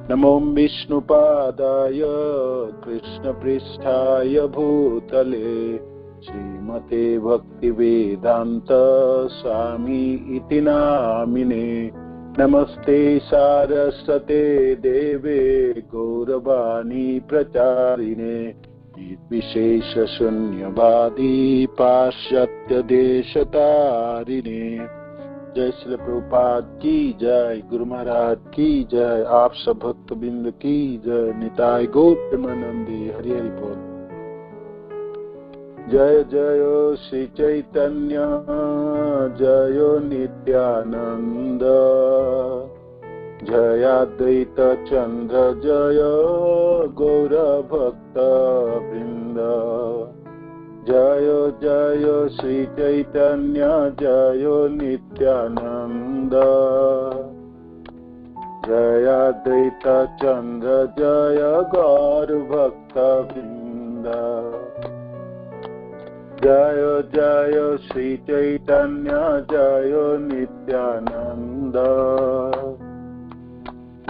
नमो विष्णुपादाय कृष्णपृष्ठाय भूतले श्रीमते भक्तिवेदांत स्वामी इति नामिने। नमस्ते सारस्वते देवे गौरवाणी प्रचारिणे विशेष शून्यवादी पाश्चात्य देशतारिणे। जय श्री प्रभुपाद की जय, गुरु महाराज की जय, आप सब भक्त बिंद की जय, निताय गौर प्रेमानंदी, हरि हरि बोल। जय जय श्री चैतन्य जय नित्यानंद, जय अद्वैत चंद्र जय गौर भक्त वृंद। जय जय श्री चैतन्य जय नित्यानंद, जय अद्वैत चंद्र जय गौर भक्त वृंद। जय जय श्री चैतन्य जय नित्यानंद,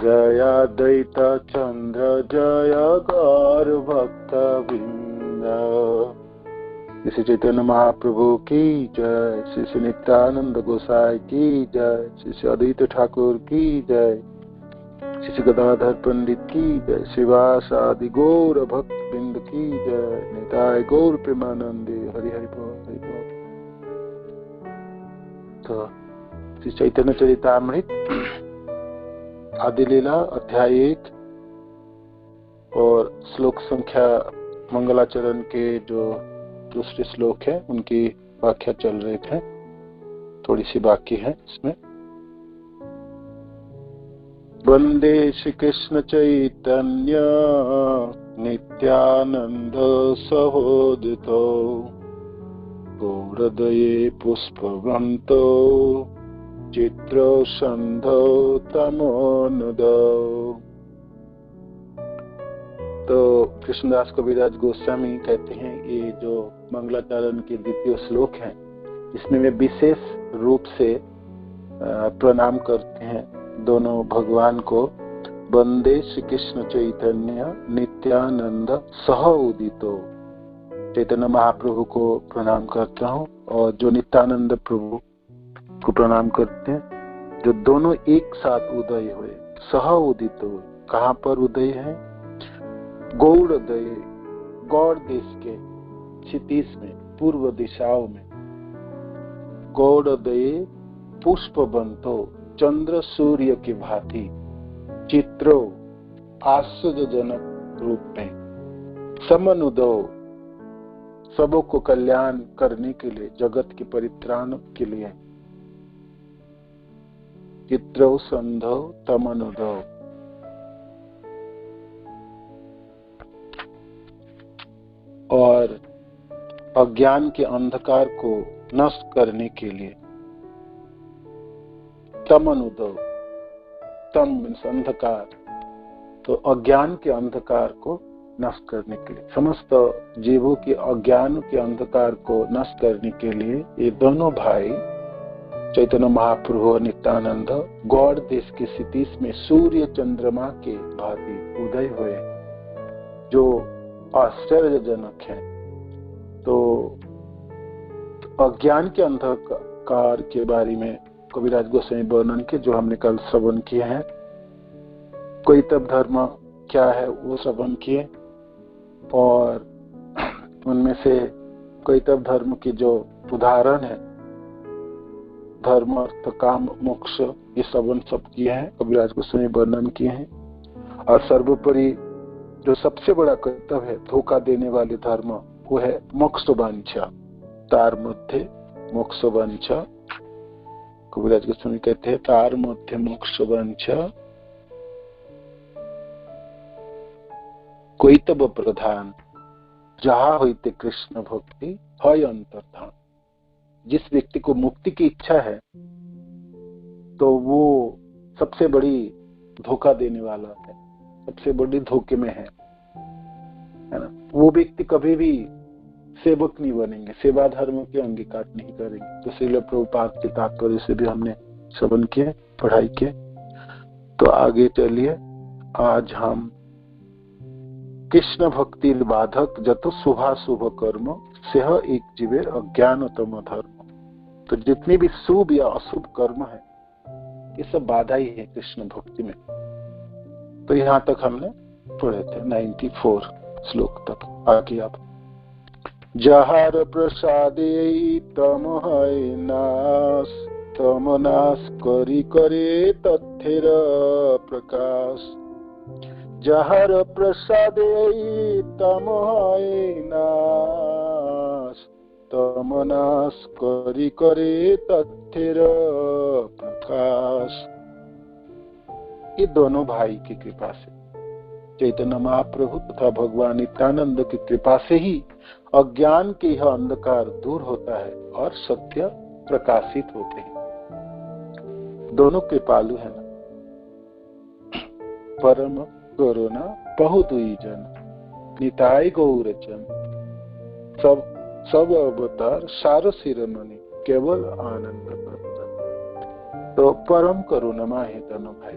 जय अद्वैत चंद्र जय गौर भक्त वृंद। श्री चैतन्य महाप्रभु की जय, श्री श्री नित्यानंद गोसाई की जय, श्री श्री अद्वैत ठाकुर की जय, श्री श्री गदाधर पंडित की जय, श्रीवास आदि गौर भक्त बिंद की जय, निताय गौर प्रेमानंदे, हरि हरि बोल हरि बोल। तो श्री चैतन्य चरितामृत आदि लीला अध्याय 1 और श्लोक संख्या मंगलाचरण के जो दूसरे श्लोक है उनकी व्याख्या चल रही है, थोड़ी सी बाकी है इसमें। वंदे श्री कृष्ण चैतन्य नित्यानंद सहोदितो गौरदये पुष्पवन्तो चित्रो संधो तमोनुदो। तो कृष्णदास कविराज गोस्वामी कहते हैं ये जो मंगलाचरण के द्वितीय श्लोक है इसमें वे विशेष रूप से प्रणाम करते हैं दोनों भगवान को। वंदे श्री कृष्ण चैतन्य नित्यानंद सह उदितो, चैतन्य महाप्रभु को प्रणाम करता हूँ और जो नित्यानंद प्रभु को प्रणाम करते हैं, जो दोनों एक साथ उदय हुए। सह उदितो कहाँ पर उदय है? गौड़दय, गौड़ देश के क्षितिज में, पूर्व दिशाओं में। गौड़दय पुष्पवंतो, चंद्र सूर्य की भांति, चित्रो आश्चर्यजनक रूप में, समनुदो सबों को कल्याण करने के लिए, जगत के परित्राण के लिए, चित्रो संधो तमनुदो। और अज्ञान के अंधकार को नष्ट करने के लिए, तमनुदो, तम मीन्स अंधकार, तो अज्ञान के अंधकार को नष्ट करने के लिए, समस्त जीवों के अज्ञान के अंधकार को नष्ट करने के लिए ये दोनों भाई चैतन्य महाप्रभु और नित्यानंद गौड़ देश के क्षितिज में सूर्य चंद्रमा के भांति उदय हुए, जो आश्चर्यजनक है। तो अज्ञान के अंधकार के बारे में कविराज गोस्वामी वर्णन के जो हमने कल श्रवण किए हैं, कोई तब धर्म क्या है वो श्रवण किए, और उनमें से कोई तब धर्म की जो उदाहरण है, धर्म अर्थ काम मोक्ष, ये श्रवण सब किए हैं, कविराज गोस्वामी वर्णन किए हैं। और सर्वोपरि जो सबसे बड़ा कर्तव्य है धोखा देने वाले धर्म, वो है मोक्ष वांछा, तार मध्य मोक्ष वांछा। कविराज गोस्वामी कहते हैं तार मध्य मोक्ष वांछा कोई तब प्रधान, जहाँ होते कृष्ण भक्ति है अंतर्धान। जिस व्यक्ति को मुक्ति की इच्छा है तो वो सबसे बड़ी धोखा देने वाला है, सबसे बड़ी धोखे में है ना। वो व्यक्ति कभी भी सेवक नहीं बनेंगे, सेवा धर्म के अंगीकार नहीं करेंगे। तो श्रील प्रभुपाद के तात्पर्य से भी हमने श्रवण किए, पढ़ाई किए। तो आगे चलिए आज हम कृष्ण भक्ति बाधक जतो शुभाशुभ कर्म सेह एक जीवेर अज्ञानतम धर्म। तो जितनी भी शुभ या अशुभ कर्म है ये सब बाधा ही है कृष्ण भक्ति में। तो यहाँ तक हमने पढ़े थे 94 श्लोक तक। आगे आप जहार प्रसादे तमहै नाश तमनाश करी करे तथ्येर प्रकाश। जहर प्रसादे तमहै नाश तमनाश करी करे तथ्येर प्रकाश। ये दोनों भाई की कृपा से, चैतन्य महाप्रभु तथा भगवान नित्यानंद की कृपा से ही अज्ञान के यह अंधकार दूर होता है और सत्य प्रकाशित होते हैं। दोनों कृपालु है ना। परम करुणा बहुत हुई जन निताय गौर जन सब अवतार सार शिरोमणि केवल आनंद करता। तो परम करुणा है दोनों भाई।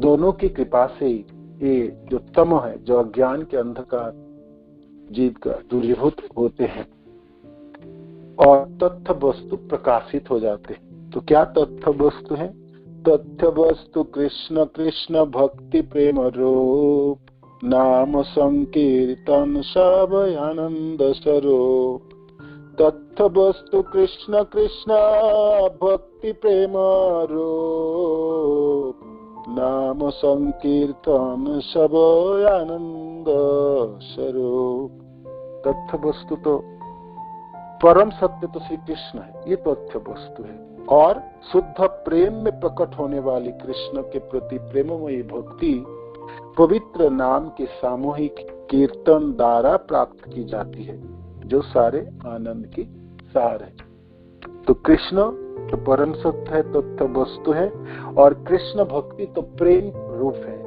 दोनों की कृपा से ही ये जो तम है, जो अज्ञान के अंधकार जीव का दूरीभूत होते हैं और तथ्य वस्तु प्रकाशित हो जाते हैं। तो क्या तथ्य वस्तु है? तथ्य वस्तु कृष्ण कृष्ण भक्ति प्रेम रूप नाम संकीर्तन सब आनंद स्वरूप। तथ्य वस्तु कृष्ण कृष्ण भक्ति प्रेम रूप नाम संकीर्तन सब आनंद स्वरूप। तथ्य वस्तु तो परम सत्य तो श्री कृष्ण है, ये तथ्य वस्तु है। और शुद्ध प्रेम में प्रकट होने वाली कृष्ण के प्रति प्रेममयी भक्ति पवित्र नाम के सामूहिक कीर्तन द्वारा प्राप्त की जाती है, जो सारे आनंद की सार है। तो कृष्ण तो परम सत्य है, तथ्य वस्तु है, और कृष्ण भक्ति तो प्रेम रूप है।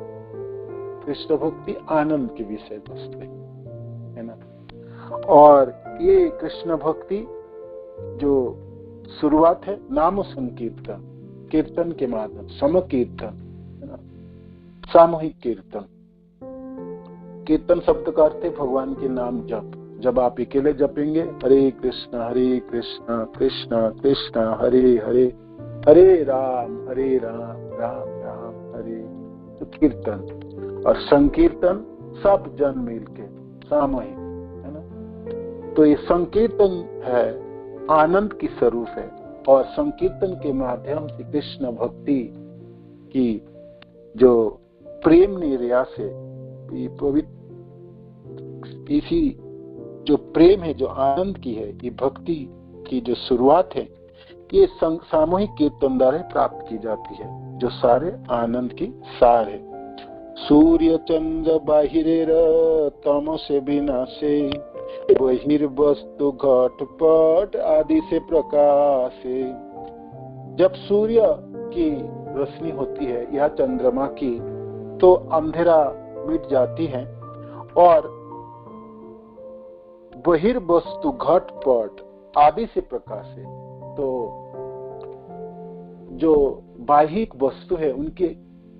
कृष्ण भक्ति आनंद के विषय वस्तु है ना। और ये कृष्ण भक्ति जो शुरुआत है नाम संकीर्तन, कीर्तन के माध्यम, सम कीर्तन है ना, सामूहिक कीर्तन। कीर्तन शब्द का अर्थ है भगवान के नाम जप। जब आप अकेले जपेंगे हरे कृष्ण कृष्ण कृष्ण हरे हरे हरे राम राम राम हरे, तो कीर्तन। और संकीर्तन सब जन मिलके सामूहिक है ना। तो ये संकीर्तन है, आनंद की स्वरूप है। और संकीर्तन के माध्यम से कृष्ण भक्ति की जो प्रेम निर्यास है, पवित्र इसी जो प्रेम है, जो आनंद की है, ये भक्ति की जो शुरुआत है, ये सामूहिक कीर्तन द्वारा प्राप्त की जाती है, जो सारे आनंद की सार है। सूर्य चंद्र बाहिरेर तमसे विनाशे बहिर्वस्तु घटपट आदि से प्रकाशे। जब सूर्य की रोशनी होती है या चंद्रमा की, तो अंधेरा मिट जाती है और बहिर्वस्तु घटपट आदि से प्रकाश है। तो जो बाहिक वस्तु है उनकी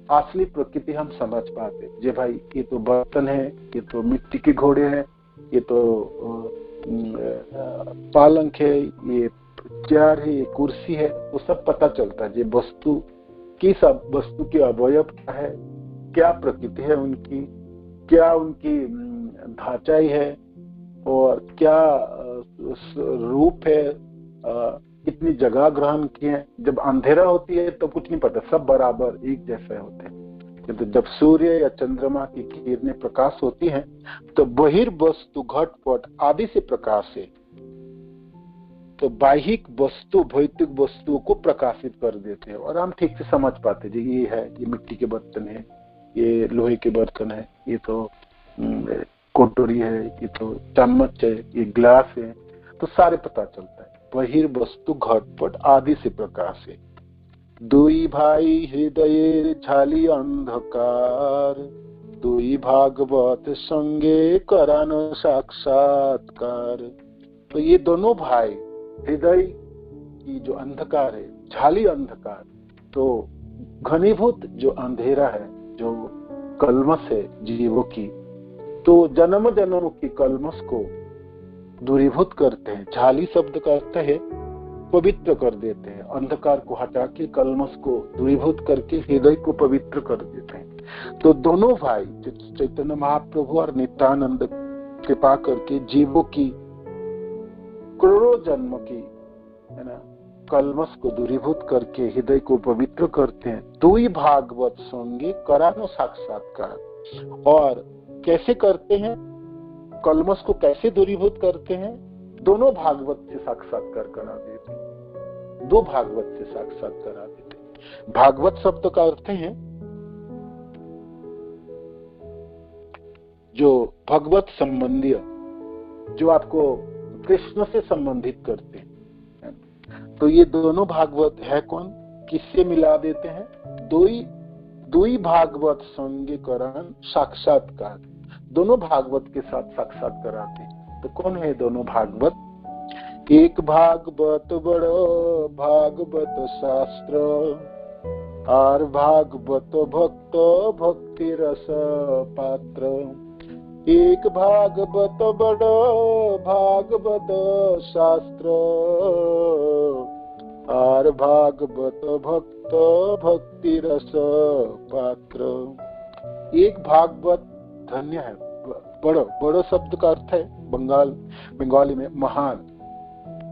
असली प्रकृति हम समझ पाते, जे भाई ये तो बर्तन है, ये तो मिट्टी के घोड़े हैं, ये तो पालंक है, ये चेयर है, ये कुर्सी है, वो सब पता चलता है। ये वस्तु की, सब वस्तु के अवयव क्या है, क्या प्रकृति है उनकी, क्या उनकी ढांचाई है और क्या रूप है, कितनी जगह ग्रहण की है। जब अंधेरा होती है तो कुछ नहीं पता, सब बराबर एक जैसे होते हैं। किंतु जब सूर्य या चंद्रमा की किरणें प्रकाश होती हैं तो बहिर्वस्तु घटपट आदि से प्रकाश है। तो बाहिक वस्तु भौतिक वस्तुओं को प्रकाशित कर देते हैं और हम ठीक से समझ पाते जी, ये है, ये मिट्टी के बर्तन है, ये लोहे के बर्तन है, ये तो कटोरी है, ये तो चम्मच है, ये ग्लास है, तो सारे पता चलता है। बहिर्वस्तु घटपट आदि से प्रकाश है। दुई भाई हृदय झाली अंधकार, दुई भागवत संगे करानो साक्षात्कार। तो ये दोनों भाई हृदय की जो अंधकार है, झाली अंधकार, तो घनीभूत जो अंधेरा है, जो कलमश है जीवों की, तो जन्म जन्म की कलमश को दूरीभूत करते हैं। झाली शब्द का अर्थ है पवित्र कर देते हैं, अंधकार को हटा के कलमश को दूरीभूत करके हृदय को पवित्र कर देते हैं। तो दोनों भाई चैतन्य महाप्रभु और नित्यानंद कृपा करके जीवों की करोड़ों जन्म की, है ना, कलमश को दूरीभूत करके हृदय को पवित्र करते हैं। दो ही भागवत संगे करानो साक्षात्कार। और कैसे करते हैं, कलमश को कैसे दूरीभूत करते हैं? दोनों भागवत से साक्षात्कार करा देते हैं, दो भागवत से साक्षात्कार करा देते हैं। भागवत शब्द का अर्थ है जो भगवत संबंधी, जो आपको कृष्ण से संबंधित करते हैं। तो ये दोनों भागवत है कौन, किससे मिला देते हैं? दो ही भागवत संगे करण साक्षात्कार, दोनों भागवत के साथ साक्षात कराते हैं। तो कौन है दोनों भागवत? एक भागवत बड़ो भागवत शास्त्र, और भागवत भक्त भक्ति रस पात्र। एक भागवत बड़ो भागवत शास्त्र, और भागवत भक्त भक्ति रस पात्र। एक भागवत धन्य है, बड़ो, बड़ो शब्द का अर्थ है बंगाली में महान।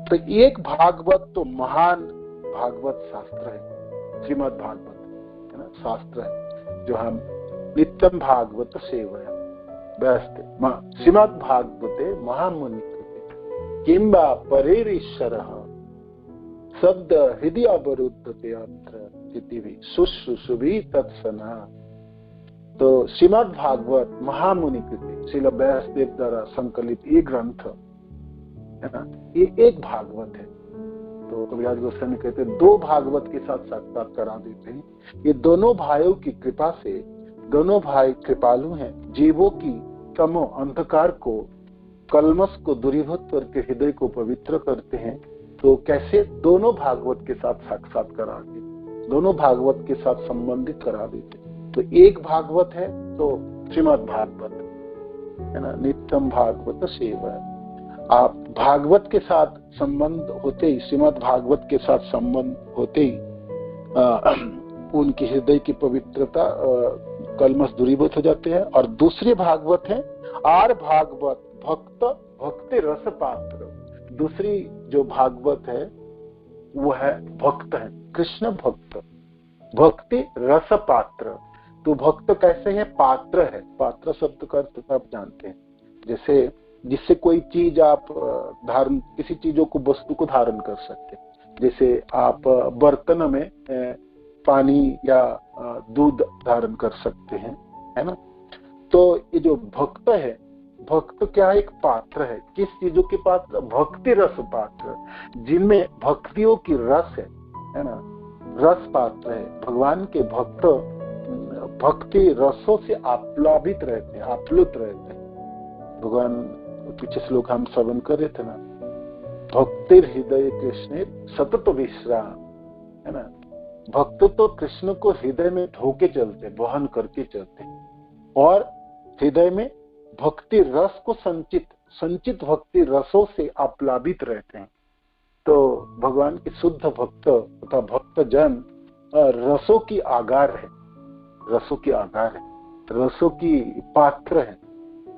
तो एक भागवत तो महान भागवत शास्त्र है, श्रीमद् भागवत है ना, शास्त्र है जो हम नित्यम भागवत सेवया व्यस्त श्रीमद् भागवते महामुनि किंबा परेरीश्वरः शब्द हृदय अवरुद्धते अत्र पृथ्वी शुश्रूषुभि तत्सना। तो श्रीमद् भागवत महामुनि कृति, श्रील व्यासदेव द्वारा संकलित ये ग्रंथ है ना, ये एक भागवत है। तो कविराज गोस्वामी कहते हैं दो भागवत के साथ साक्षात करा देते हैं। ये दोनों भाइयों की कृपा से, दोनों भाई कृपालु हैं, जीवों की तमो अंधकार को, कलमश को दूरीभूत करके हृदय को पवित्र करते हैं। तो कैसे? दोनों भागवत के साथ साक्षात करा देते, दोनों भागवत के साथ संबंधित करा देते। तो एक भागवत है तो श्रीमद् भागवत है ना, नित्यम भागवत सेवा। आप भागवत के साथ संबंध होते ही, श्रीमद् भागवत के साथ संबंध होते ही उनकी हृदय की पवित्रता, कलमश दूरीभूत हो जाते हैं। और दूसरे भागवत है आर भागवत भक्त भक्ति रस पात्र। दूसरी जो भागवत है वो है भक्त है, कृष्ण भक्त, भक्ति रस पात्र। तो भक्त कैसे है? पात्र है। पात्र शब्द का अर्थ आप जानते हैं, जैसे जिससे कोई चीज आप धारण, किसी चीजों को, वस्तु को धारण कर सकते हैं। जैसे आप बर्तन में पानी या दूध धारण कर सकते हैं, है ना। तो ये जो भक्त है, भक्त क्या है? एक पात्र है। किस चीजों के पात्र? भक्ति रस पात्र, जिनमें भक्तियों की रस है ना, रस पात्र है। भगवान के भक्त भक्ति रसों से आप्लावित रहते हैं, आप्लुत रहते हैं। भगवान पीछे श्लोक हम श्रवण कर रहे थे ना, भक्ति हृदय कृष्ण सतत विश्राम, है ना। भक्त तो कृष्ण को हृदय में ढोके चलते, वहन करके चलते, और हृदय में भक्ति रस को संचित भक्ति रसों से आप्लावित रहते हैं। तो भगवान के शुद्ध भक्त तथा भक्त जन रसों की आगार है, रसों की आगार है, रसों की पात्र है।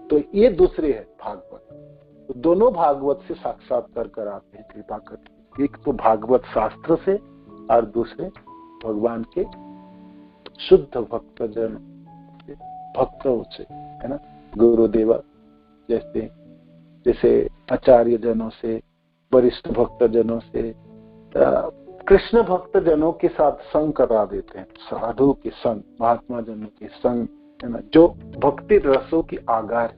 तो ये दूसरे है भागवत। तो दोनों भागवत से साक्षात्कार कराते हैं कृपा करके। एक तो भागवत शास्त्र से और दूसरे भगवान के शुद्ध भक्त जन भक्तों से, है ना, गुरुदेव जैसे आचार्य जनों से, वरिष्ठ भक्त जनों से, कृष्ण भक्त जनों के साथ संग करा देते हैं, साधु के संग, महात्मा जनों के संग, है ना, जो भक्ति रसों की आगार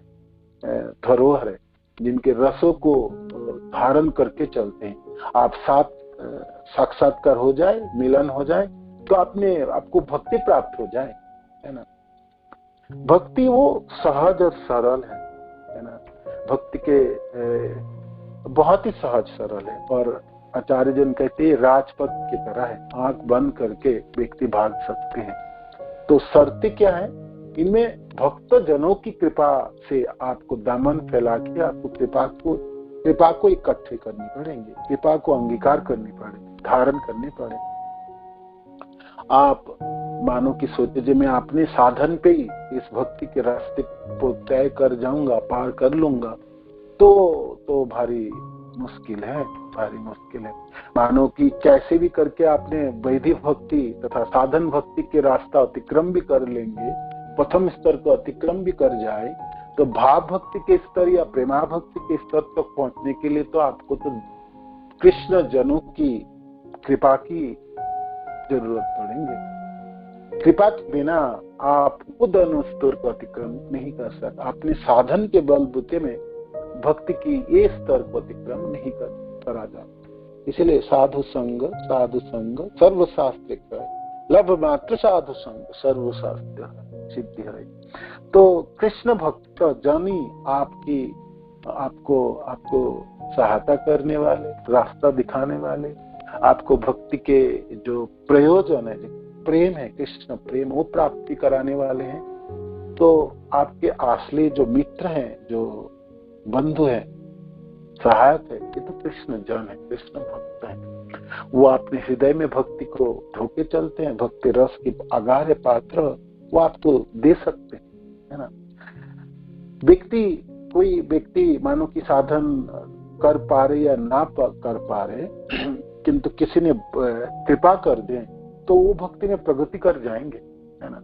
है, धरोहर है, जिनके रसों को धारण करके चलते हैं। आप साथ साक्षात्कार हो जाए, मिलन हो जाए, तो आपको भक्ति प्राप्त हो जाए, है ना। भक्ति वो सहज और सरल है ना। भक्ति के बहुत ही सहज सरल है, और आचार्य जन कहते हैं राजपथ की तरह है, आंख बंद करके व्यक्ति भाग सकते हैं। तो शर्त क्या है इनमें भक्त जनों की कृपा से आपको दामन फैला के आपको कृपा को इकट्ठे करनी पड़ेंगे, कृपा को अंगीकार करनी पड़ेगी, धारण करनी पड़े। आप मानो कि सोचे जो मैं अपने साधन पे ही इस भक्ति के रास्ते को तय कर जाऊंगा, पार कर लूंगा, तो भारी मुश्किल है, भारी मुश्किल है। मानो कि कैसे भी करके आपने वैदिक भक्ति तथा साधन भक्ति के रास्ता अतिक्रम भी कर लेंगे, प्रथम स्तर को अतिक्रम भी कर जाए, तो भाव भक्ति के स्तर या प्रेमा भक्ति के स्तर तक पहुंचने के लिए तो आपको तो कृष्ण जनों की कृपा की जरूरत पड़ेंगे। कृपा के बिना आप खुद अनुस्तर को अतिक्रम नहीं कर सकते। अपने साधन के बलबूते में भक्ति की ये स्तर को अतिक्रम नहीं करा जाता। इसलिए साधु संग सर्वशास्त्र लभ मात्र साधु संग सर्वशास्त्र सिद्धि है। तो कृष्ण भक्त जानी आपको सहायता करने वाले, रास्ता दिखाने वाले, आपको भक्ति के जो प्रयोजन है, प्रेम है, कृष्ण प्रेम, वो प्राप्ति कराने वाले हैं। तो आपके असली जो मित्र हैं, जो बंधु है, सहायक है, ये तो कृष्ण जन है, कृष्ण भक्त है। वो अपने हृदय में भक्ति को ढोके चलते हैं, भक्ति रस की अगार पात्र वो आपको दे सकते हैं, है ना। कोई व्यक्ति मानो कि साधन कर पा रहे या ना कर पा रहे, किंतु किसी ने कृपा कर दे तो वो भक्ति में प्रगति कर जाएंगे, है ना।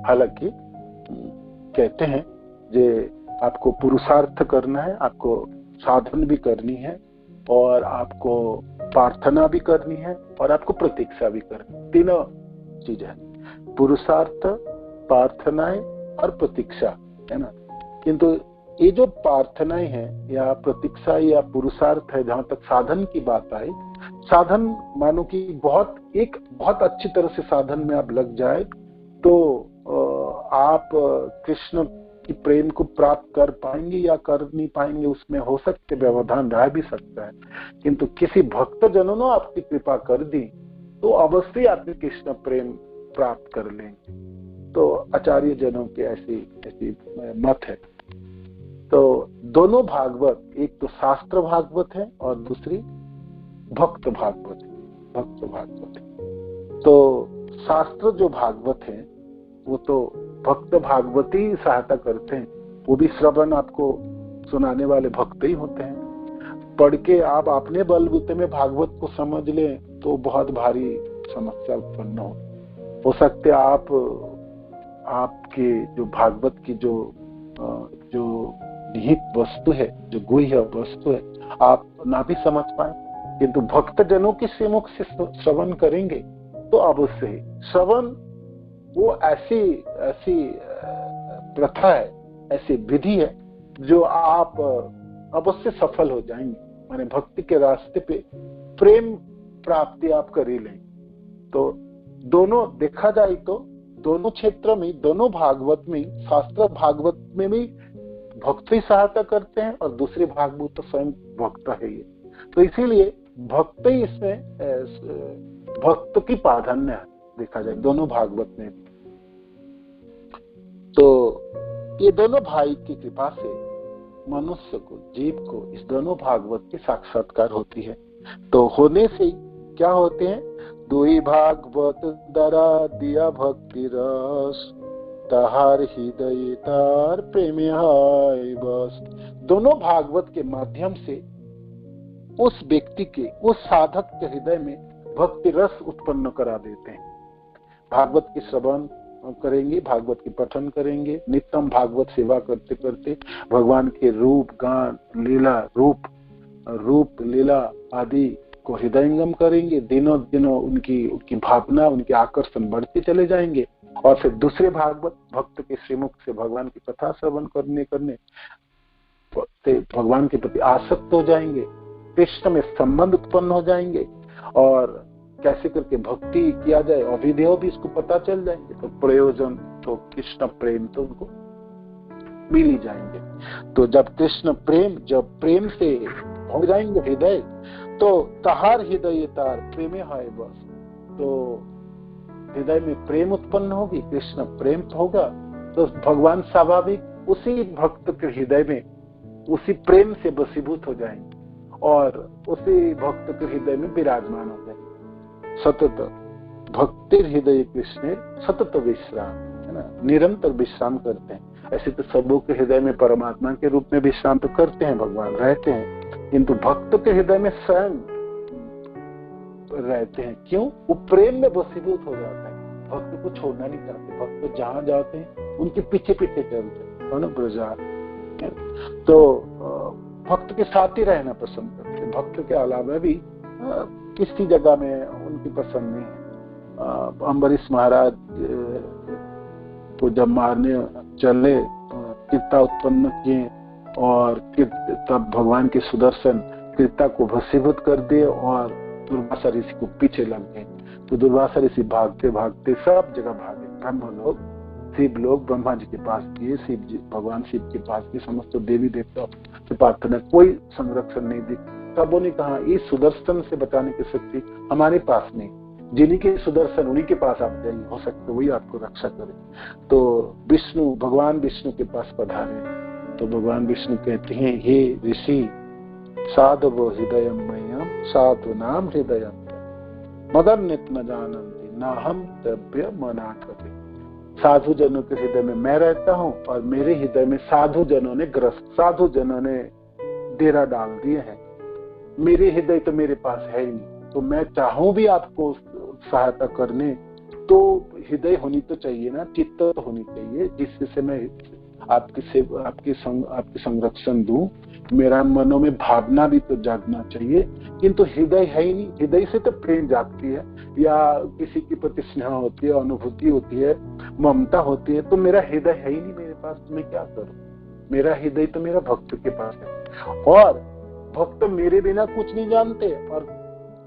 हालांकि कहते हैं जे आपको पुरुषार्थ करना है, आपको साधन भी करनी है, और आपको प्रार्थना भी करनी है, और आपको प्रतीक्षा भी करनी है। तीनों चीजें हैं, पुरुषार्थ, प्रार्थनाएं और प्रतीक्षा, है ना। किंतु ये जो प्रार्थनाएं हैं या प्रतीक्षा या पुरुषार्थ है, जहां तक साधन की बात आए, साधन मानो कि बहुत अच्छी तरह से साधन में आप लग जाए तो आप कृष्ण की प्रेम को प्राप्त कर पाएंगे या कर नहीं पाएंगे, उसमें हो सकते व्यवधान रह भी सकता है। किंतु किसी भक्त जनों ने आपकी कृपा कर दी तो अवश्य आप कृष्ण प्रेम प्राप्त कर लेंगे। तो आचार्य जनों के ऐसी मत है। तो दोनों भागवत, एक तो शास्त्र भागवत है और दूसरी भक्त भागवत है। तो शास्त्र जो भागवत है वो तो भक्त भागवती ही सहायता करते हैं, वो भी श्रवण आपको सुनाने वाले भक्त ही होते हैं। पढ़ के आप अपने बलबूते में भागवत को समझ लें तो बहुत भारी समस्या उत्पन्न हो सकते। आपके जो भागवत की जो निहित वस्तु है, जो गुह्य वस्तु है, आप ना भी समझ पाए, किंतु भक्त जनों के श्रीमुख से श्रवण करेंगे तो अवश्य ही श्रवण वो ऐसी प्रथा है, ऐसी विधि है जो आप अवश्य सफल हो जाएंगे। माने भक्ति के रास्ते पे प्रेम प्राप्ति आप कर ही लेंगे। तो दोनों देखा जाए तो दोनों क्षेत्र में, दोनों भागवत में, शास्त्र भागवत में भी भक्त ही सहायता करते हैं और दूसरे भागवत तो स्वयं भक्त है ये। तो इसीलिए भक्त ही इसमें भक्त की प्राधान्य है देखा जाए दोनों भागवत में। तो ये दोनों भाई की कृपा से मनुष्य को, जीव को इस दोनों भागवत की साक्षात्कार होती है। तो होने से क्या होते हैं, दुई भागवत दरा दिया भक्ति रस, तहार हृदय तार प्रेम हाय बस। दोनों भागवत के माध्यम से उस व्यक्ति के, उस साधक के हृदय में भक्ति रस उत्पन्न करा देते हैं। भागवत की श्रवण करेंगे, भागवत की पठन करेंगे, नित्यम भागवत सेवा करते करते भगवान के रूप गान लीला रूप लीला आदि को हृदयंगम करेंगे। दिनों दिनों उनकी भावना, उनके आकर्षण बढ़ते चले जाएंगे और फिर दूसरे भागवत भक्त के श्रीमुख से भगवान की कथा श्रवण करने से भगवान के प्रति आसक्त हो जाएंगे, कृष्ण में संबंध उत्पन्न हो जाएंगे और कैसे करके भक्ति किया जाए अभिधेय भी इसको पता चल जाएंगे। तो प्रयोजन तो कृष्ण प्रेम तो उनको मिल ही जाएंगे। तो जब कृष्ण प्रेम, जब प्रेम से हो जाएंगे हृदय, तो तहार हृदय तार प्रेम है बस। तो हृदय में प्रेम उत्पन्न होगी, कृष्ण प्रेम होगा तो भगवान स्वाभाविक उसी भक्त के हृदय में उसी प्रेम से वशीभूत हो जाएंगे और उसी भक्त के हृदय में विराजमान हो जाएंगे। सतत भक्ति हृदय कृष्ण सतत विश्राम, है ना, निरंतर विश्राम करते हैं। ऐसे तो सबों के हृदय में परमात्मा के रूप में विश्राम तो करते हैं, भगवान रहते हैं, किंतु भक्त के हृदय में स्वयं रहते हैं। क्यों? वो प्रेम में वशीभूत हो जाता है, भक्त को छोड़ना नहीं चाहते। भक्त जहां जाते हैं उनके पीछे पीछे चलते हैं, ब्रजा। तो भक्त के साथ ही रहना पसंद करते हैं, भक्त के अलावा भी किसी जगह में उनकी पसंद नहीं है। अम्बरीश महाराज को जब मारने चले कृत्ता उत्पन्न किए और तब भगवान के सुदर्शन कृत्ता को भस्मीभूत कर दिए और दुर्वासा ऋषि को पीछे लग गए। तो दुर्वासा ऋषि भागते भागते सब जगह भागे, ब्रह्म लोग, शिव लोग ब्रह्मा जी के पास गए, शिव जी भगवान शिव के पास गए, समस्त देवी देवता से प्रार्थना, कोई संरक्षण नहीं दी। सबों ने कहा इस सुदर्शन से बचाने की शक्ति हमारे पास नहीं, जिन्हीं के सुदर्शन उन्हीं के पास आप जाइए, हो सकता वही आपको रक्षा करे। तो विष्णु, भगवान विष्णु के पास पधारे। तो भगवान विष्णु कहते हैं, हे ऋषि साधवो हृदयम मह्यम साधु नाम हृदयम मदन्यत न जानन्ति न हम द्रव्य मना करते। साधु जनों के हृदय में मैं रहता हूँ और मेरे हृदय में साधु जनों ने साधु जनों ने डेरा डाल दिए हैं। मेरे हृदय तो मेरे पास है ही नहीं, तो मैं चाहूं भी आपको सहायता करने तो हृदय होनी तो चाहिए ना, चित्त तो होनी चाहिए जिससे मैं आपकी संरक्षण दूं। मेरा मनों में भावना भी तो जागना चाहिए, किंतु हृदय है ही नहीं। हृदय से तो प्रेम जागती है या किसी के प्रति स्नेह होती है, अनुभूति होती है, ममता होती है, तो मेरा हृदय है ही नहीं मेरे पास, तो मैं क्या करूं? मेरा हृदय तो मेरा भक्त के पास है और भक्त मेरे बिना कुछ नहीं जानते। और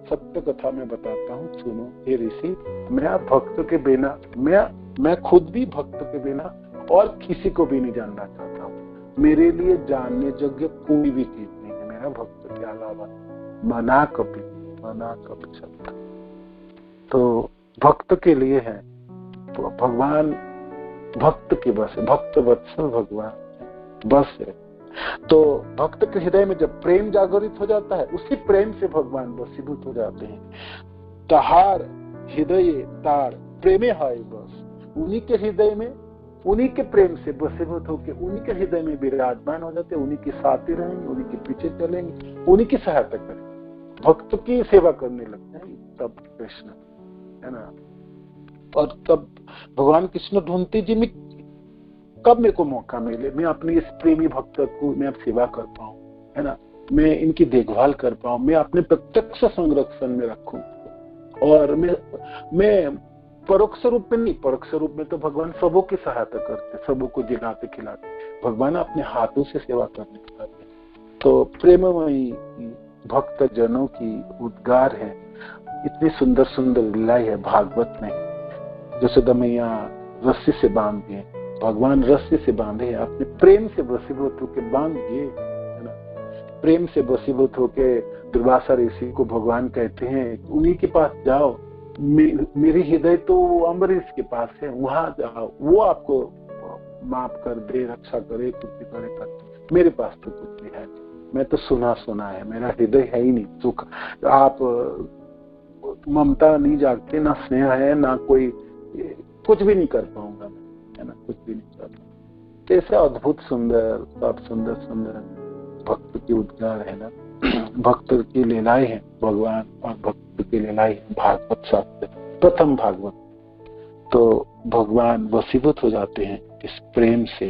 सत्य कथा में बताता हूँ, सुनो हे ऋषि, मैं भक्त के बिना, मैं खुद भी भक्त के बिना और किसी को भी नहीं जानना चाहता हूँ। मेरे लिए जानने योग्य कोई भी चीज नहीं है मेरा भक्त के अलावा। मना कपि शब्द तो भक्त के लिए है, तो भगवान भक्त के बस है, भक्त वत्सल भगवान बस है। तो भक्त के हृदय में जब प्रेम जागृत हो जाता है, उसी प्रेम से भगवान वशीभूत हो जाते हैं। तहार हृदय तार प्रेमे है बस, उन्हीं के हृदय में, उन्हीं के प्रेम से वशीभूत होकर उन्हीं के हृदय में विराजमान हो जाते हैं, उन्हीं के साथ ही रहेंगे, उन्हीं के पीछे चलेंगे, उन्हीं की सहायता करेंगे, भक्त की सेवा करने लगते हैं। तब कृष्ण, है ना, और तब भगवान कृष्ण ढूंढते जी में कब मेरे को मौका मिले, मैं अपने इस प्रेमी भक्त को मैं अब सेवा कर पाऊं, है ना, मैं इनकी देखभाल कर पाऊं, मैं अपने प्रत्यक्ष संरक्षण में रखूं। और मैं परोक्ष रूप में नहीं, परोक्ष रूप में तो भगवान सबों की सहायता करते, सबों को जिलाते खिलाते, भगवान अपने हाथों से सेवा करने लगते। तो प्रेममयी भक्त जनों की उद्गार है, इतनी सुंदर सुंदर लीलाएं है भागवत में। यशोदा मैया रस्सी से बांध दिए, भगवान रस्सी से बांधे, अपने प्रेम से वशीभूत होकर बांध दिए, है ना, प्रेम से वशीभूत होकर दुर्वासा ऋषि को भगवान कहते हैं उन्हीं के पास जाओ, मेरे हृदय तो अम्बरीश के पास है, वहां जाओ, वो आपको माफ कर दे, रक्षा करे, कुछ भी करे, कर। मेरे पास तो कुछ भी है, मैं तो सुना है, मेरा हृदय है ही नहीं, सुख आप ममता नहीं जागते, ना स्नेह है, ना कोई, कुछ भी नहीं कर पाऊंगा मैं, है ना, कुछ भी नहीं कर पाऊंगा। कैसे अद्भुत सुंदर, सब सुंदर सुंदर भक्त की उद्गार है ना, भक्त की लीलाएं हैं भगवान, और भक्त की लीलाएं हैं भागवत शास्त्र, प्रथम भागवत। तो भगवान वशीभूत हो जाते हैं इस प्रेम से।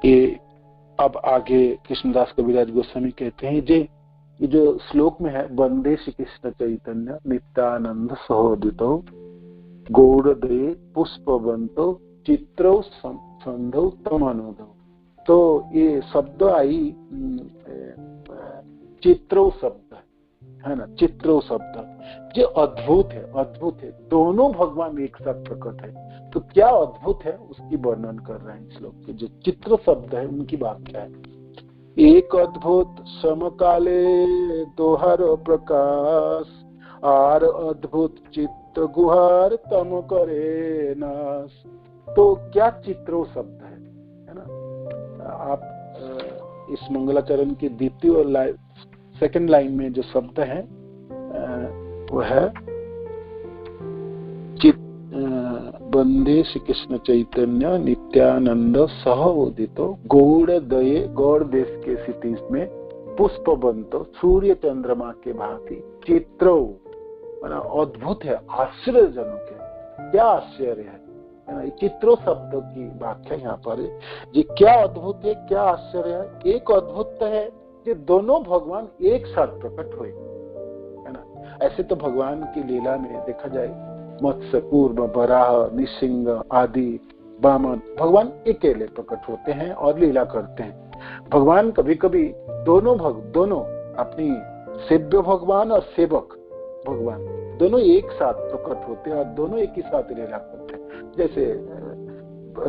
ये अब आगे कृष्णदास कविराज गोस्वामी कहते हैं, ये जो श्लोक में है, वंदे श्री कृष्ण चैतन्य नित्यानंद सहोदितो गौड़दये पुष्पवंतो चित्रौ संधौ तमनुदौ। तो ये शब्द आई चित्रो शब्द है ना, चित्रो शब्द जो अद्भुत है, अद्भुत है, दोनों भगवान एक साथ प्रकट है। तो क्या अद्भुत है उसकी वर्णन कर रहे हैं श्लोक के। जो चित्र शब्द है उनकी बात क्या है, एक अद्भुत समकाले दोहर प्रकाश आर अद्भुत चित्र चित्त गुहार तम करे नाश। तो क्या चित्रो शब्द है ना। आप इस मंगलाचरण की द्वितीय सेकंड लाइन में जो शब्द है वो है वंदे श्री कृष्ण चैतन्य नित्यानंद सह उदितो गौड़ दये गौड़ देश के क्षितिज में पुष्पवंतो सूर्य चंद्रमा के भांति चित्रो, अद्भुत है, आश्चर्यजनक है। क्या आश्चर्य है ना। चित्रो शब्द की व्याख्या यहाँ पर ये क्या अद्भुत है, क्या आश्चर्य है। एक अद्भुत है कि दोनों भगवान एक साथ प्रकट हुए है ना। ऐसे तो भगवान की लीला में देखा जाए मत्स्य, कूर्म, वराह, नृसिंह आदि वामन भगवान अकेले प्रकट होते हैं और लीला करते हैं। भगवान कभी कभी दोनों अपनी सेव्य भगवान और सेवक भगवान दोनों एक साथ प्रकट होते हैं और दोनों एक ही साथ लीला करते हैं। जैसे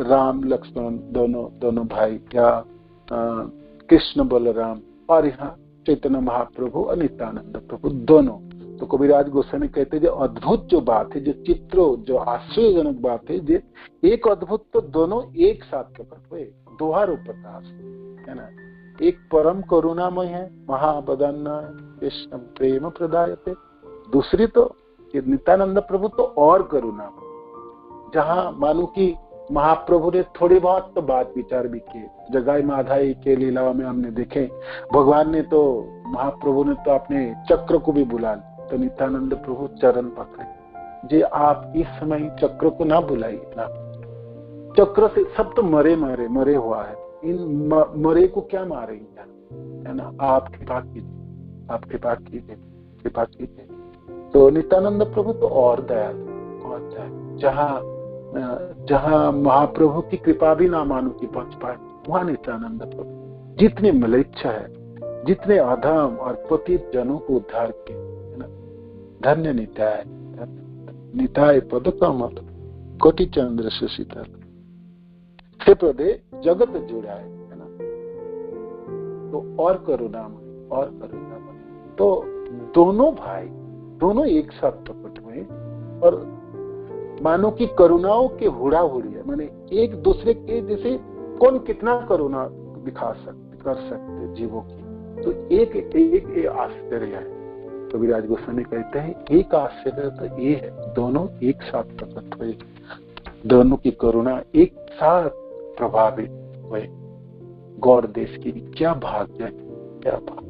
राम लक्ष्मण दोनों भाई, या कृष्ण बलराम, और यहाँ चैतन्य महाप्रभु और नित्यानंद प्रभु दोनों। तो कबीरदास गोस्वामी कहते हैं जो अद्भुत जो बात है, जो चित्रो, जो आश्चर्यजनक बात है, जो एक अद्भुत तो दोनों एक साथ प्रकट हुए, दोहारो प्रकाश है ना। एक परम करुणामय है, महाबदन्ना कृष्ण प्रेम प्रदायते, दूसरी तो नित्यानंद प्रभु तो और करुणा। जहाँ मानो कि महाप्रभु ने थोड़ी बहुत तो बात विचार भी किए। जगाई माधाई के लीलाओं में हमने देखे भगवान ने तो, महाप्रभु ने तो अपने चक्र को भी बुला लिया। तो नित्यानंद प्रभु चरण पकड़े जी, आप इस समय चक्र को ना बुलाइए ना, चक्र से सब तो मरे हुआ है, इन मरे को क्या मारेंगे है ना। आप कृपा कीजिए, आप कृपा कीजिए। तो नित्यानंद प्रभु तो और दयालु, जहाँ महाप्रभु की कृपा भी ना मानो कि पहुंच पाए, वहां नित्यानंद प्रभु जितने मलेच्छ है, जितने अधम और पतित जनों को उद्धार किए है ना। धन्य निताय पद कमल कोटि चंद्र सुशीतल से पदे जगत जुड़ाए है ना। तो और करुणामय। तो दोनों भाई दोनों एक साथ प्रकट हुए और मानो कि करुणाओं के हुड़ाहुड़ी है, माने एक दूसरे के जैसे कौन कितना करुणा कर सकते जीवों की। तो एक आश्चर्य है। कबीरदास गोस्वामी कहते हैं एक आश्चर्य तो ये है, दोनों एक साथ प्रकट हुए, दोनों की करुणा एक साथ प्रभावित हुए। गौड़ देश की क्या भाग्य है, क्या भाग्य।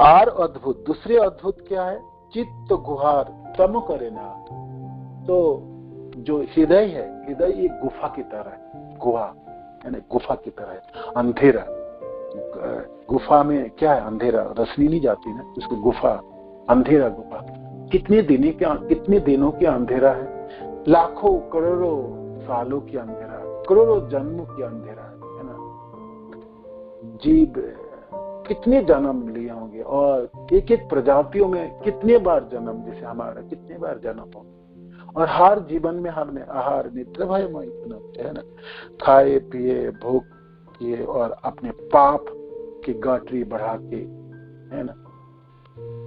और अद्भुत, दूसरे अद्भुत क्या है, चित्त गुहार तम करे ना। तो जो हृदय है, हृदय एक गुफा की तरह है, गुहा यानी गुफा की तरह है, अंधेरा। गुफा में क्या है, अंधेरा, रोशनी नहीं जाती ना, उसको गुफा, अंधेरा गुफा। कितने दिनों की अंधेरा है, लाखों करोड़ों सालों की अंधेरा, करोड़ों जन्मों की अंधेरा है ना। जीव कितने जन्म लिए होंगे और एक प्रजातियों में कितने बार जन्म, जैसे हमारा कितने बार जन्म हो, और हर जीवन में हमने आहार निद्रा भय है ना, खाए पिए भोग किए और अपने पाप की गठरी बढ़ा के है ना,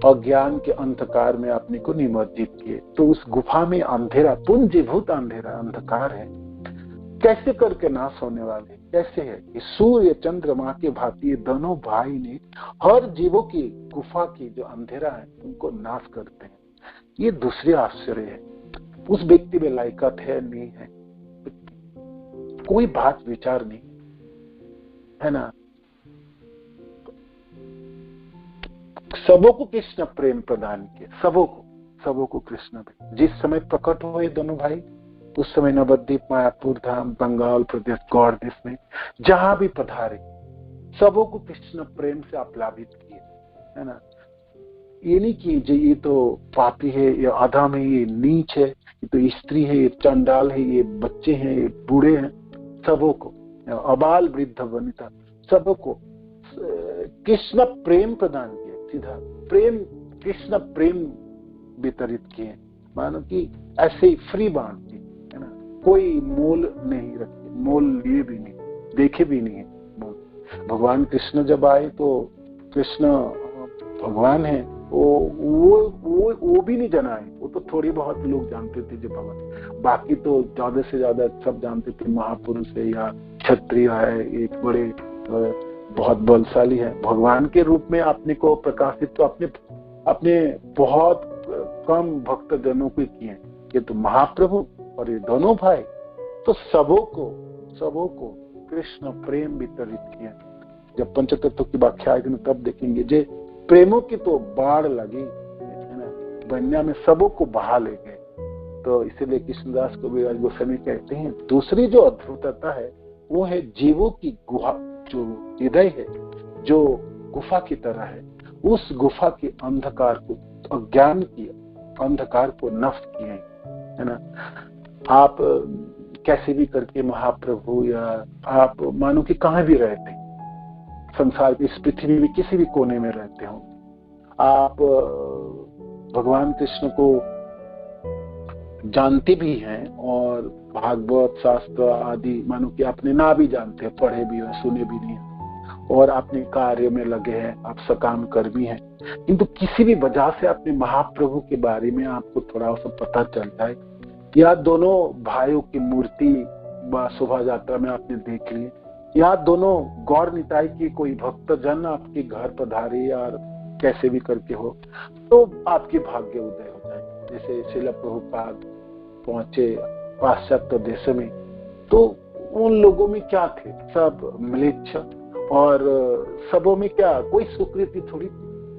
अज्ञान के अंधकार में अपने को निमज्जित किए। तो उस गुफा में अंधेरा, पुंजीभूत अंधेरा, अंधकार है, कैसे करके नाश होने वाले, कैसे है कि सूर्य चंद्रमा के भांति दोनों भाई ने हर जीवों की गुफा की जो अंधेरा है उनको नाश करते हैं। ये दूसरे आश्चर्य है। उस व्यक्ति में लायकात है नहीं है, कोई बात विचार नहीं है ना। सबों को कृष्ण प्रेम प्रदान किया, सबों को कृष्ण। जिस समय प्रकट हुए दोनों भाई, उस समय नवद्वीप, मायापुर धाम, बंगाल प्रदेश, गौड़ देश में जहां भी पधारे सबों को कृष्ण प्रेम से आप्लावित किए है ना। ये नहीं कि ये तो पापी है, ये अधम है, ये नीच है, ये तो स्त्री है, ये चंडाल है, ये बच्चे हैं, ये बूढ़े हैं, सबों को, अबाल वृद्ध वनिता, सबों को कृष्ण प्रेम प्रदान किया। सीधा प्रेम, कृष्ण प्रेम वितरित किए, मानो कि ऐसे ही फ्री बांट दिए है ना। कोई मोल नहीं रखे, मोल लिए भी नहीं, देखे भी नहीं है मोल। भगवान कृष्ण जब आए तो कृष्ण भगवान है, वो भी नहीं जनाए। वो तो थोड़ी बहुत लोग जानते थे जो भगवान, बाकी तो ज्यादा से ज्यादा सब जानते थे महापुरुष है या क्षत्रिय है, एक बड़े बहुत बलशाली है। भगवान के रूप में अपने को प्रकाशित तो अपने बहुत कम भक्त जनों को किए। ये तो महाप्रभु और ये दोनों भाई तो सबों को कृष्ण प्रेम वितरित किया। जब पंचतत्व की व्याख्या आएगी तब देखेंगे जे प्रेमों की तो बाढ़ लगी है ना, बन्या में सबों को बहा ले गए। तो इसीलिए कृष्णदास कबीरदास गोस्वामी कहते हैं दूसरी जो अद्भुतता है वो है जीवों की गुहा, जो हृदय है जो गुफा की तरह है, उस गुफा के अंधकार को, अज्ञान की अंधकार को नष्ट किए है ना। आप कैसे भी करके महाप्रभु या आप मानो कि कहाँ भी रहते हैं संसार की इस पृथ्वी में किसी भी कोने में रहते हो, आप भगवान कृष्ण को जानते भी हैं और भागवत शास्त्र आदि मानो कि आपने ना भी जानते हैं, पढ़े भी हो सुने भी नहीं और अपने कार्य में लगे हैं, आप सकाम कर्मी हैं, किंतु किसी भी वजह से अपने महाप्रभु के बारे में आपको थोड़ा सा पता चलता है या दोनों भाइयों की मूर्ति शोभा यात्रा में आपने देख ली या दोनों गौर निताई की कोई भक्तजन आपके घर पधारे और कैसे भी करके हो तो आपके भाग्य उदय हो जाए। जैसे श्रील प्रभुपाद पहुंचे पाश्चात्य देश में तो उन लोगों में क्या थे, सब म्लेच्छ और सबों में क्या कोई स्वीकृति थोड़ी,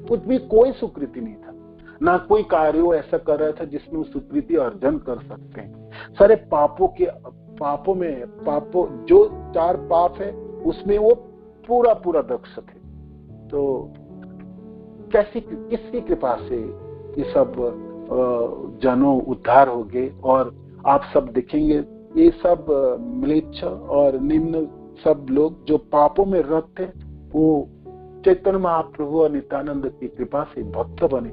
कुछ भी कोई स्वीकृति नहीं था, ना कोई कार्य ऐसा कर रहा था जिसमें वो स्वीकृति अर्जन कर सकते हैं। सारे पापों में जो 4 पाप है उसमें वो पूरा दक्ष थे। तो किसकी कृपा से ये सब जनों उद्धार हो गए। और आप सब देखेंगे ये सब म्लेच्छ और निम्न सब लोग जो पापों में रत थे वो चैतन्य महाप्रभु और नित्यानंद की कृपा से भक्त बने,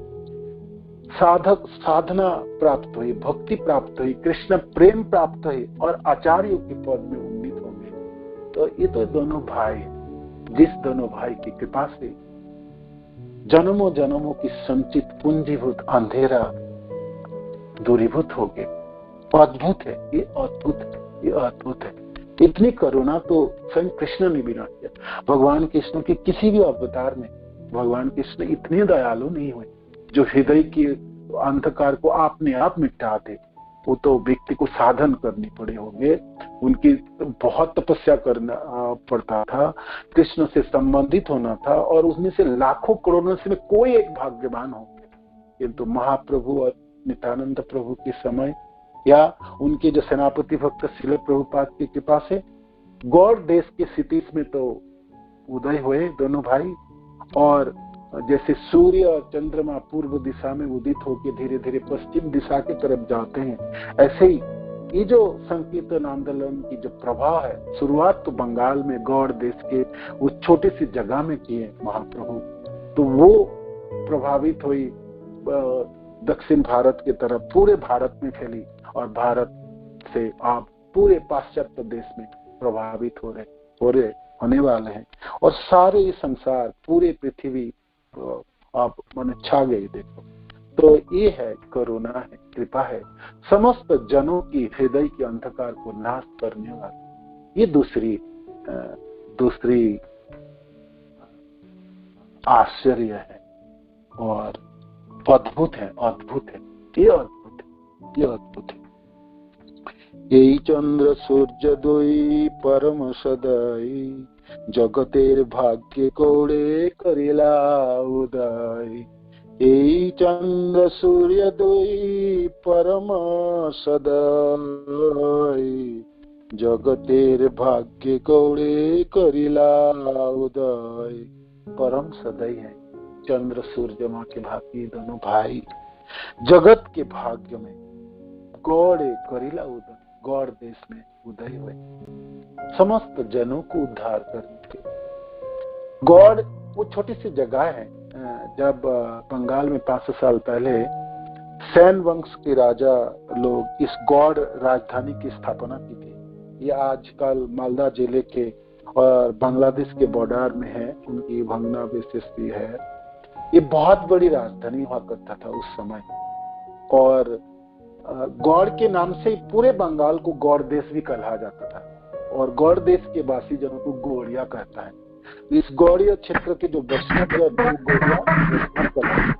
साधना प्राप्त हुई, भक्ति प्राप्त हुई, कृष्ण प्रेम प्राप्त हुई और आचार्यों के पद में उन्नीत हो गए। तो ये तो दोनों भाई, जिस दोनों भाई की कृपा से जन्मों जन्मों की संचित पूंजीभूत अंधेरा दूरीभूत हो गए। अद्भुत है ये, अद्भुत है। इतनी करुणा तो स्वयं कृष्ण ने भी ना किया। भगवान कृष्ण के किसी भी अवतार में भगवान कृष्ण इतने दयालु नहीं हुए जो हृदय के अंधकार को अपने आप मिटा दे। वो तो व्यक्ति को साधन करनी पड़े होंगे, उनकी बहुत तपस्या करना पड़ता था, कृष्ण से संबंधित होना था और उसमें से लाखों करोड़ों से कोई एक भाग्यवान होंगे। किंतु महाप्रभु और नित्यानंद प्रभु के समय या उनके जो सेनापति भक्त श्रील प्रभुपाद की कृपा से गौड़ देश के क्षितिज में तो उदय हुए दोनों भाई। और जैसे सूर्य और चंद्रमा पूर्व दिशा में उदित होकर धीरे धीरे पश्चिम दिशा की तरफ जाते हैं, ऐसे ही ये जो संकीर्तन आंदोलन की जो प्रभाव है, शुरुआत तो बंगाल में गौड़ देश के उस छोटी सी जगह में किए महाप्रभु, तो वो प्रभावित हुई दक्षिण भारत की तरफ, पूरे भारत में फैली और भारत से आप पूरे पाश्चात्य देश में प्रभावित होने वाले हैं और सारे ये संसार पूरे पृथ्वी आप मन छा गई। देखो तो ये है करुणा है, कृपा है, समस्त जनों की हृदय के अंधकार को नाश करने वाली। ये दूसरी आश्चर्य है और अद्भुत है, ये अद्भुत है। यही चंद्र सूर्य दुई परम सदाई, जगतेर भाग्य कौड़े करिला उदय। এই চন্দ্র সূর্য দুই পরম সদয়, জগতের भाग्य कौड़े करिला उदय। परम सदय है चंद्र सूर्य माँ के भाग्य, दोनों भाई जगत के भाग्य में गौड़े करिला उदय, गौड़ देश में उदय हुए समस्त जनों को उद्धार करने के। गौड़ वो छोटी सी जगह है। जब बंगाल में 500 साल पहले सैन वंश के राजा लोग इस गौड़ राजधानी की स्थापना की थी। ये आजकल मालदा जिले के और बांग्लादेश के बॉर्डर में है, उनकी भंगनावशेष भी है। ये बहुत बड़ी राजधानी हुआ करता था उस समय। और गौड़ के नाम से ही पूरे बंगाल को गौड़ देश भी कहा जाता था, और गौड़ देश के वासी जनों को गौड़िया कहता है। इस गौड़ीय क्षेत्र के जो वैष्णव जन गौड़िया वैष्णव कहलाते हैं।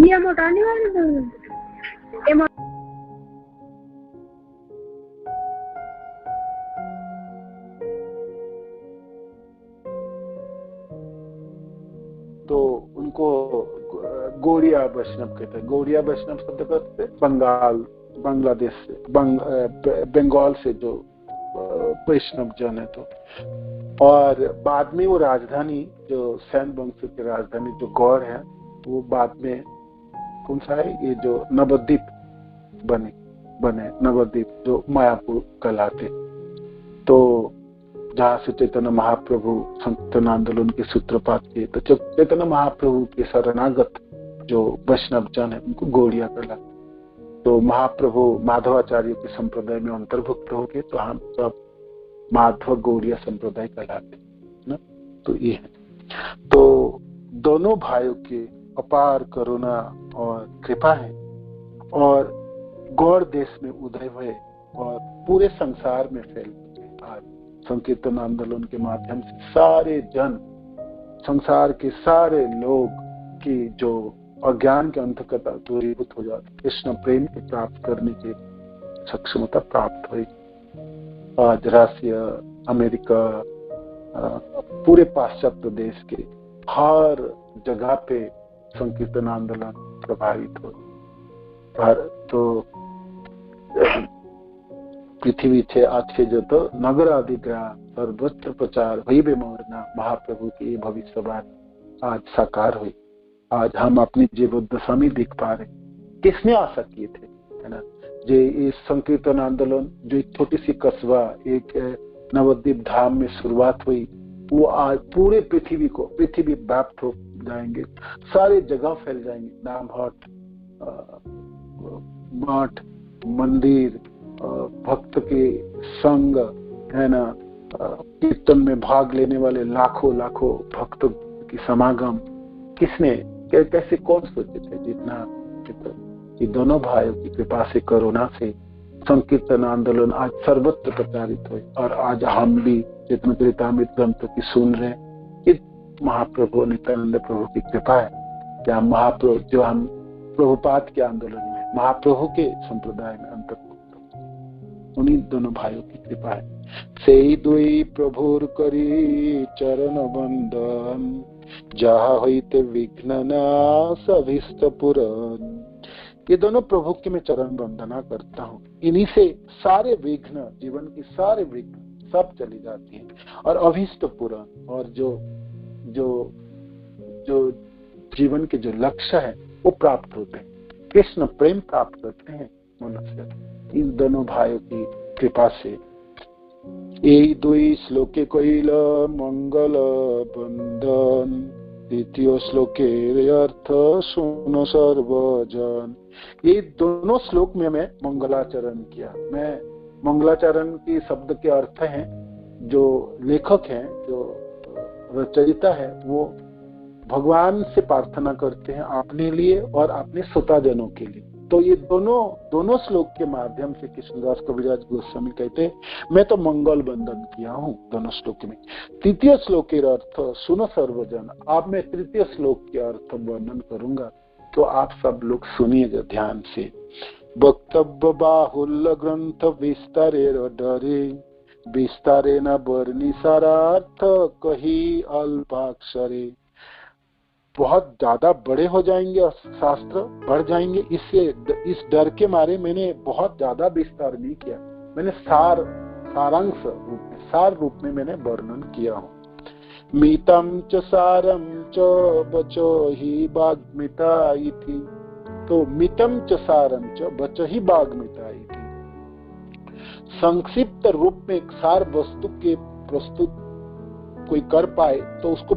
ये मोटाने वाले तो उनको गौड़िया वैष्णव कहते हैं। गौड़िया वैष्णव शब्द कहते बांग्लादेश से बंगाल से जो वैष्णव जन है। तो और बाद में वो राजधानी जो सैन वंश की राजधानी जो गौड़ है, वो बाद में कौन सा है, ये जो नवद्वीप बने नवद्वीप जो मायापुर कहलाते। तो जहाँ से चैतन्य महाप्रभु संकीर्तन आंदोलन के सूत्रपात किए, तो चैतन्य महाप्रभु के शरणागत जो वैष्णव जन है उनको गौड़िया कहलाते। तो महाप्रभु माधवाचार्य के संप्रदाय में अंतर्भुक्त हो गए, तो हम सब माधव गौड़िया संप्रदाय कहलाते ना। तो ये है। तो दोनों भाइयों के अपार करुणा और कृपा है, और गौड़ देश में उदय हुए और पूरे संसार में फैल गए। आज संकीर्तन आंदोलन के माध्यम से सारे जन, संसार के सारे लोग की जो अज्ञान के अंधकता दूरीभूत हो जाती, कृष्ण प्रेम को प्राप्त करने की सक्षमता प्राप्त हुई। आज रशिया, अमेरिका, पूरे पाश्चात्य देश के हर जगह पे संकीर्तन आंदोलन प्रभावित हो। तो पृथ्वीचे आखे जो तो नगर आदि ग्राह सर्वत्र प्रचार हुई बेमरना महाप्रभु की ये भविष्यवाणी आज साकार हुई। आज हम अपनी जीवोद्दशा में दिख पा रहे। किसने आशा किए थे, है ना, जो इस संकीर्तन आंदोलन जो एक छोटी सी कस्बा एक नवद्वीप धाम में शुरुआत हुई, वो आज पूरे पृथ्वी व्याप्त हो जाएंगे, सारे जगह फैल जाएंगे। नामहट, मठ, मंदिर, भक्त के संग, है ना, कीर्तन में भाग लेने वाले लाखों भक्तों की समागम, किसने कैसे कौन सोचे थे। जितना ये दोनों भाइयों की कृपा से, करुणा से संकीर्तन आंदोलन आज सर्वत्र प्रचारित हुए, और आज हम भी चैतन्य चरितामृत ग्रंथों की सुन रहे हैं। ये महाप्रभु नित्यानंद प्रभु की कृपा है कि हम महाप्रभु जो हम प्रभुपाद के आंदोलन में, महाप्रभु के संप्रदाय में अंतर्भुक्त, उन्हीं दोनों भाइयों की कृपा है। सेई दुई प्रभुर करी चरण बंदन, जहाँ होते विघ्न नाश अभीष्ट पूरन। ये दोनों प्रभु की मैं चरण वंदना करता हूँ। इन्हीं से सारे विघ्न, जीवन की सारे विघ्न सब चली जाती हैं, और अभीष्ट पूरन, और जो जीवन के जो लक्ष्य है वो प्राप्त होते हैं। कृष्ण प्रेम प्राप्त करते हैं मनुष्य इन दोनों भाइयों की कृपा से। এই দুই শ্লোকে কইল मंगल बंधन, द्वितीय श्लोकेर अर्थ सुनो सर्वजन। ये दोनों श्लोक में मैं मंगलाचरण किया। मैं मंगलाचरण की शब्द के अर्थ हैं, जो लेखक हैं, जो रचयिता है, वो भगवान से प्रार्थना करते हैं अपने लिए और अपने श्रोताजनों के लिए। तो ये दोनों श्लोक के माध्यम से कृष्णदास कविराज गोस्वामी कहते हैं, मैं तो मंगल बंधन किया हूँ दोनों श्लोक में। तृतीय श्लोक के अर्थ सुनो सर्वजन। अब मैं तृतीय श्लोक के अर्थ वर्णन करूंगा, तो आप सब लोग सुनिएगा ध्यान से। वक्तव्य बाहुल्य ग्रंथ विस्तारे डरे, विस्तारे न वर्णि सारार्थ कही अल्पाक्षरे। बहुत ज्यादा बड़े हो जाएंगे शास्त्र, बढ़ जाएंगे, इस डर के मारे मैंने बहुत ज्यादा विस्तार नहीं किया। मैंने सार रूप में मैंने वर्णन किया हूँ। मितम च सारम च बचो ही बाग्मिता इति। तो मितम च सारम च बचो ही बाग्मिता इति। संक्षिप्त रूप में सार वस्तु के प्रस्तुत कोई कर पाए तो उसको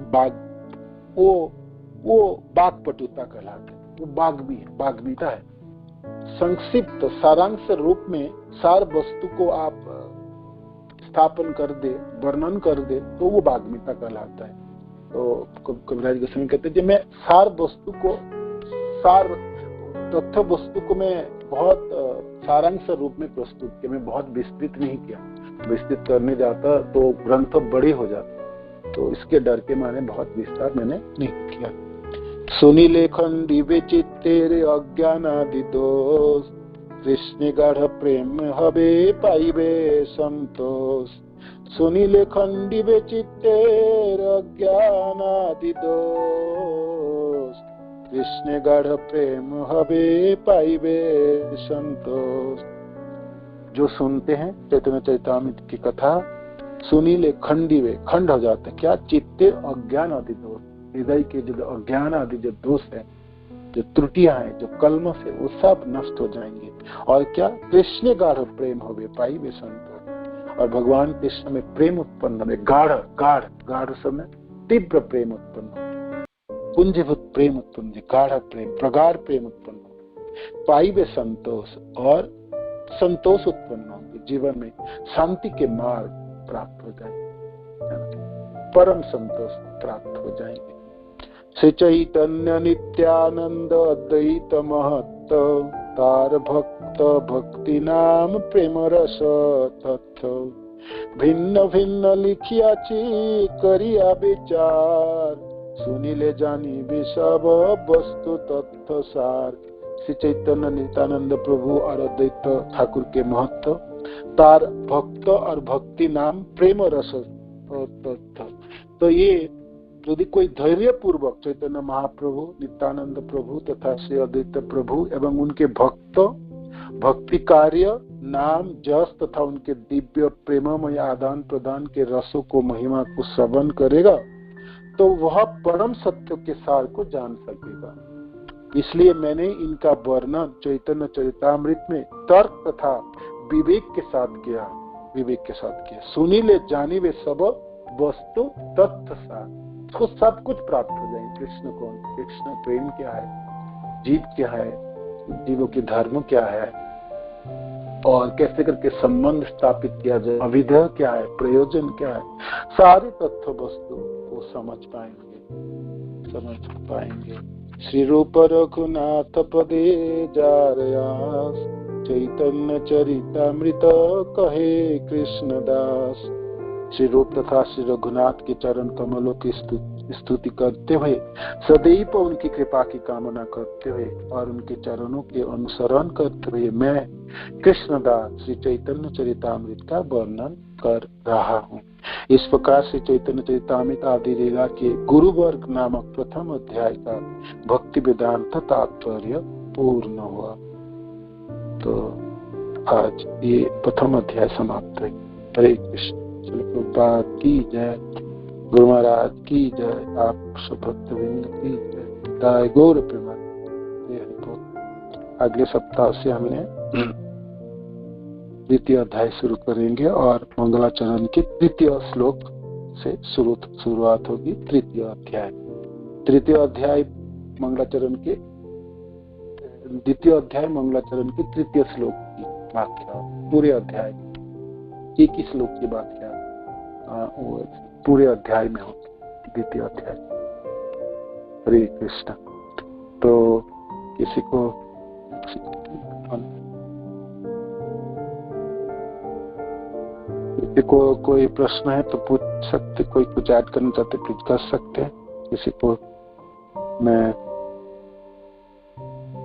वो बागपटुता कहलाते, वो बाग्मी है, बाग्मीता है। संक्षिप्त सारांश रूप में सार वस्तु को आप स्थापन कर दे, वर्णन कर दे, तो वो वाग्मिता कहलाता है। तो कविराज गोस्वामी कहते हैं कि मैं सार वस्तु को, सार तथ्य वस्तु को मैं बहुत सारांश रूप में प्रस्तुत किया, मैं बहुत विस्तृत नहीं किया। विस्तृत करने जाता तो ग्रंथ बड़े हो जाते, तो इसके डर के माने बहुत विस्तार मैंने नहीं किया। सुनी लेखन दिवे चित्तेरे अज्ञानादि दोष, कृष्ण गाढ़ प्रेम हबे पाइबे संतोष। सुनी लेखन दिवे चित्तेरे अज्ञानादि दोष, कृष्ण गाढ़ प्रेम हबे पाइबे संतोष। जो सुनते हैं चैतन्य चरितामृत की कथा, सुनीले खंडिवे, खंड हो जाते हैं क्या? चित्ते अज्ञान आदि दोष, हृदय के जो अज्ञान आदि जो दोष है, जो त्रुटियां हैं, जो कलमश है, वो सब नष्ट हो जाएंगे। और क्या? कृष्ण गाढ़ प्रेम होवे पाइबे संतोष। और भगवान कृष्ण में प्रेम उत्पन्न है, गाढ़ गाढ़ गाढ़ समय तीव्र प्रेम उत्पन्न हो, पुंजीभूत प्रेम उत्पन्न, गाढ़ प्रेम, प्रगाढ़ प्रेम उत्पन्न हो, पाइबे संतोष, और संतोष उत्पन्न होंगे, जीवन में शांति के मार्ग प्राप्त हो जाएंगे, परम संतोष प्राप्त हो जाएंगे। श्री चैतन्य नित्यानंद अद्वैत महत्त, तार भक्त भक्ति नाम प्रेम रस तत्व। भिन्न भिन्न लिखियाची करिया विचार, सुनिले जानी भी सब वस्तु तत्व सार। श्री चैतन्य नित्यानंद प्रभु और अद्वैत ठाकुर के महत्व, तार भक्त और भक्ति नाम प्रेम रस तत्व। तो ये यदि कोई धैर्य पूर्वक चैतन्य महाप्रभु, नित्यानंद प्रभु तथा श्री अद्वैत प्रभु एवं उनके भक्त भक्ति कार्य, नाम, जस तथा उनके दिव्य प्रेममय आदान प्रदान के रसों को, महिमा को श्रवण करेगा, तो वह परम सत्य के सार को जान सकेगा। इसलिए मैंने इनका वर्णन चैतन्य चरितामृत में तर्क तथा विवेक के साथ किया, विवेक के साथ किया। सुनी ले जानी वे सब वस्तु तत्व सार, उसको सब कुछ प्राप्त हो जाएंगे। कृष्ण कौन, कृष्ण प्रेम क्या है, जीव क्या है, जीवों के धर्म क्या है, और कैसे करके संबंध स्थापित किया जाए, अविधेय क्या है, प्रयोजन क्या है, सारे तत्व वस्तु वो समझ पाएंगे। श्री रूप रघुनाथ पदे जारयास, चैतन्य चरितामृत कहे कृष्णदास। श्री रूप तथा श्री रघुनाथ के चरण कमलों की स्तुति करते हुए, सदैव उनकी कृपा की कामना करते हुए और उनके चरणों के अनुसरण करते हुए मैं कृष्णदास श्री चैतन्य चरितामृत का वर्णन कर रहा हूँ। इस प्रकार से चैतन्य चरितामृत आदि लीला के गुरु वर्ग नामक प्रथम अध्याय का भक्ति वेदांत तात्पर्य पूर्ण हुआ। तो आज ये प्रथम अध्याय समाप्त है। हरे कृष्ण। प्रभुपाद की जय, गुरु महाराज की जय, आप सब भक्तवृंद की जय, गौर प्रेमानंद। अगले सप्ताह से हमने द्वितीय अध्याय शुरू करेंगे और मंगलाचरण के तृतीय श्लोक से शुरुआत होगी तृतीय अध्याय। तृतीय अध्याय मंगलाचरण के, द्वितीय अध्याय मंगलाचरण के तृतीय श्लोक की व्याख्या, पूरे अध्याय एक ही श्लोक की व्याख्या वो पूरे अध्याय में होगी, द्वितीय अध्याय। हरे कृष्ण। तो किसी को कोई प्रश्न है तो पूछ सकते, कोई कुछ ऐड करना चाहते प्लीज कर सकते हैं। किसी को मैं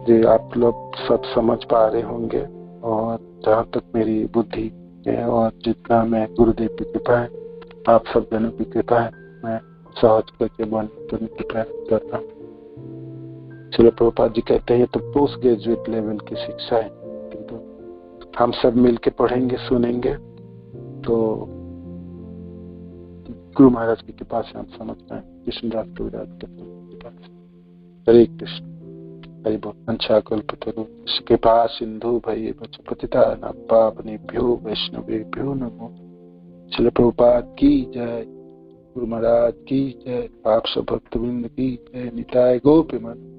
जी आप लोग सब समझ पा रहे होंगे, और जहाँ तक मेरी बुद्धि है और जितना मैं गुरुदेव की कृपा है, आप सब जनों की कृपा है, मैं सहज करके वर्णन करने की प्रयास करता हूँ। श्रील प्रभुपाद जी कहते हैं तो पोस्ट ग्रेजुएट लेवल की शिक्षा है, किंतु हम सब मिलके पढ़ेंगे, सुनेंगे तो गुरु महाराज की कृपा से हम समझ पाए, कृष्णदास कविराज की कृपा से। हरे कृष्ण। हरि बोल। अंशाकल्पतरु कृपा सिंधु भये पतितानां पावनेभ्यो वैष्णवेभ्यो नमो। श्रील प्रभुपाद की जय, गुरु महाराज की जय, आप सब भक्तवृंद की जय। निताय गौर प्रेमानंद।